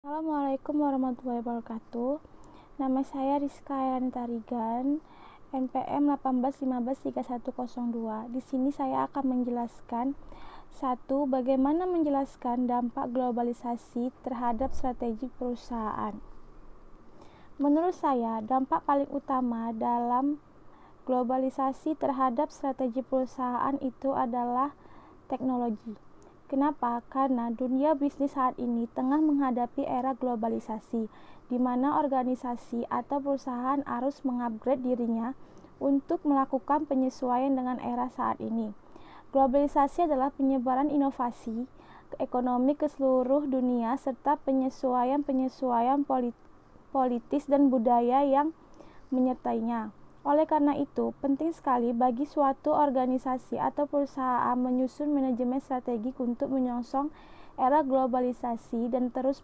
Assalamualaikum warahmatullahi wabarakatuh. Nama saya Rizka Ayani Tarigan, NPM 18153102. Di sini saya akan menjelaskan bagaimana menjelaskan dampak globalisasi terhadap strategi perusahaan. Menurut saya, dampak paling utama dalam globalisasi terhadap strategi perusahaan itu adalah teknologi. Kenapa? Karena dunia bisnis saat ini tengah menghadapi era globalisasi, di mana organisasi atau perusahaan harus mengupgrade dirinya untuk melakukan penyesuaian dengan era saat ini. Globalisasi adalah penyebaran inovasi ekonomi ke seluruh dunia serta penyesuaian politis dan budaya yang menyertainya. Oleh karena itu, penting sekali bagi suatu organisasi atau perusahaan menyusun manajemen strategik untuk menyongsong era globalisasi dan terus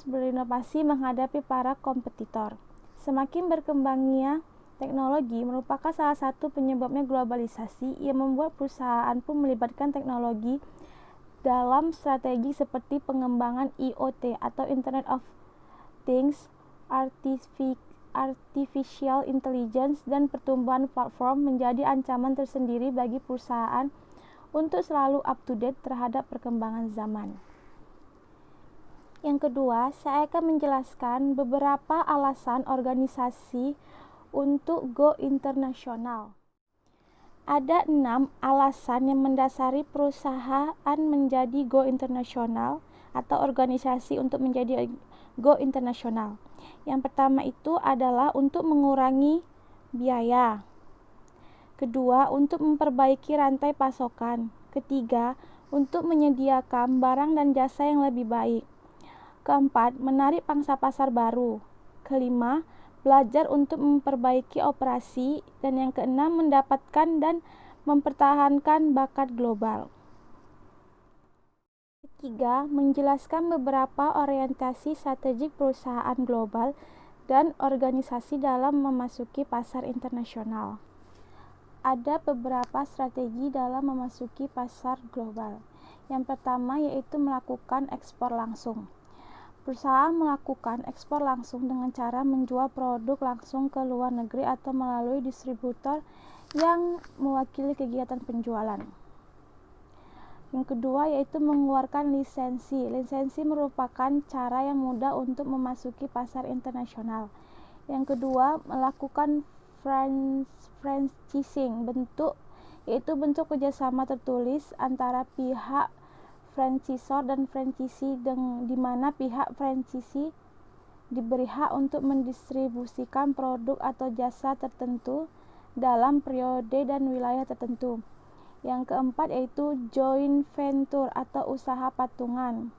berinovasi menghadapi para kompetitor. Semakin berkembangnya teknologi merupakan salah satu penyebabnya globalisasi yang membuat perusahaan pun melibatkan teknologi dalam strategi seperti pengembangan IoT atau Internet of Things, Artificial Intelligence, dan pertumbuhan platform menjadi ancaman tersendiri bagi perusahaan untuk selalu up to date terhadap perkembangan zaman. Yang kedua, saya akan menjelaskan beberapa alasan organisasi untuk go internasional. Ada 6 alasan yang mendasari perusahaan menjadi go internasional atau organisasi untuk menjadi go internasional. Yang pertama itu adalah untuk mengurangi biaya. Kedua, untuk memperbaiki rantai pasokan. Ketiga, untuk menyediakan barang dan jasa yang lebih baik. Keempat, menarik pangsa pasar baru. Kelima, belajar untuk memperbaiki operasi. Dan yang keenam, mendapatkan dan mempertahankan bakat global. Ketiga, menjelaskan beberapa orientasi strategik perusahaan global dan organisasi dalam memasuki pasar internasional. Ada beberapa strategi dalam memasuki pasar global. Yang pertama yaitu melakukan ekspor langsung. Perusahaan melakukan ekspor langsung dengan cara menjual produk langsung ke luar negeri atau melalui distributor yang mewakili kegiatan penjualan. Yang kedua yaitu mengeluarkan lisensi. Lisensi merupakan cara yang mudah untuk memasuki pasar internasional. Yang kedua, melakukan franchising, yaitu bentuk kerjasama tertulis antara pihak franchisor dan franchisee, di mana pihak franchisee diberi hak untuk mendistribusikan produk atau jasa tertentu dalam periode dan wilayah tertentu. Yang keempat yaitu joint venture atau usaha patungan.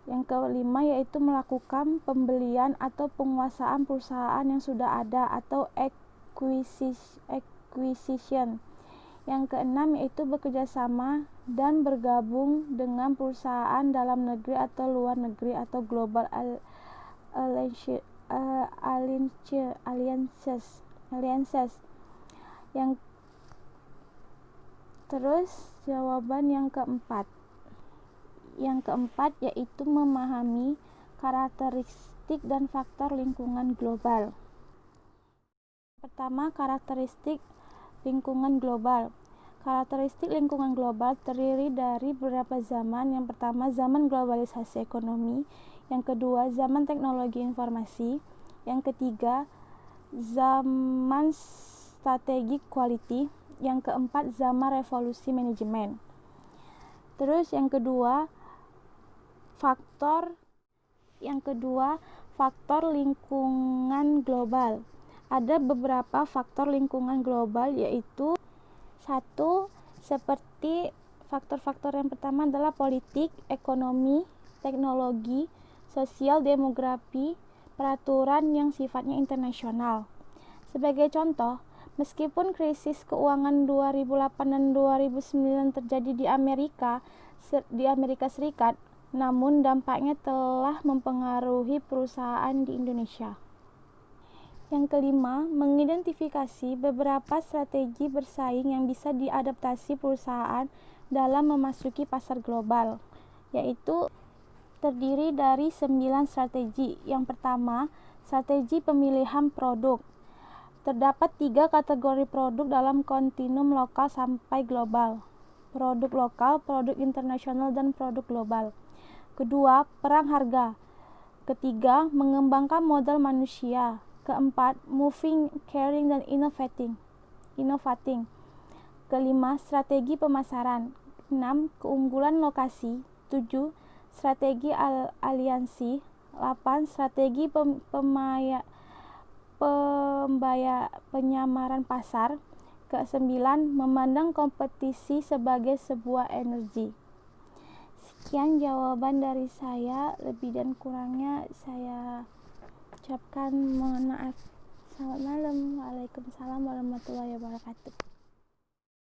Yang kelima yaitu melakukan pembelian atau penguasaan perusahaan yang sudah ada atau acquisition. Yang keenam yaitu bekerja sama dan bergabung dengan perusahaan dalam negeri atau luar negeri atau global alliances. Terus jawaban yang keempat. Yang keempat yaitu memahami karakteristik dan faktor lingkungan global. Pertama, karakteristik lingkungan global. Karakteristik lingkungan global terdiri dari beberapa zaman. Yang pertama, zaman globalisasi ekonomi. Yang kedua, zaman teknologi informasi. Yang ketiga, zaman strategic quality. Yang keempat, zaman revolusi manajemen. Terus yang kedua, faktor lingkungan global. Ada beberapa faktor lingkungan global yaitu seperti faktor-faktor yang pertama adalah politik, ekonomi, teknologi, sosial, demografi, peraturan yang sifatnya internasional. Sebagai contoh, meskipun krisis keuangan 2008 dan 2009 terjadi di Amerika Serikat, namun dampaknya telah mempengaruhi perusahaan di Indonesia. Yang kelima, mengidentifikasi beberapa strategi bersaing yang bisa diadaptasi perusahaan dalam memasuki pasar global. yaitu terdiri dari 9 strategi. Yang pertama, strategi pemilihan produk. Terdapat 3 kategori produk dalam kontinum lokal sampai global: produk lokal, produk internasional, dan produk global. Kedua, perang harga. Ketiga, mengembangkan modal manusia. Keempat, moving, caring, dan innovating. Kelima, strategi pemasaran. 6, keunggulan lokasi. 7, strategi aliansi. 8, strategi penyamaran pasar. Ke-9, memandang kompetisi sebagai sebuah energi. Sekian jawaban dari saya, lebih dan kurangnya saya ucapkan mohon maaf. Selamat malam. Waalaikumsalam warahmatullahi wabarakatuh.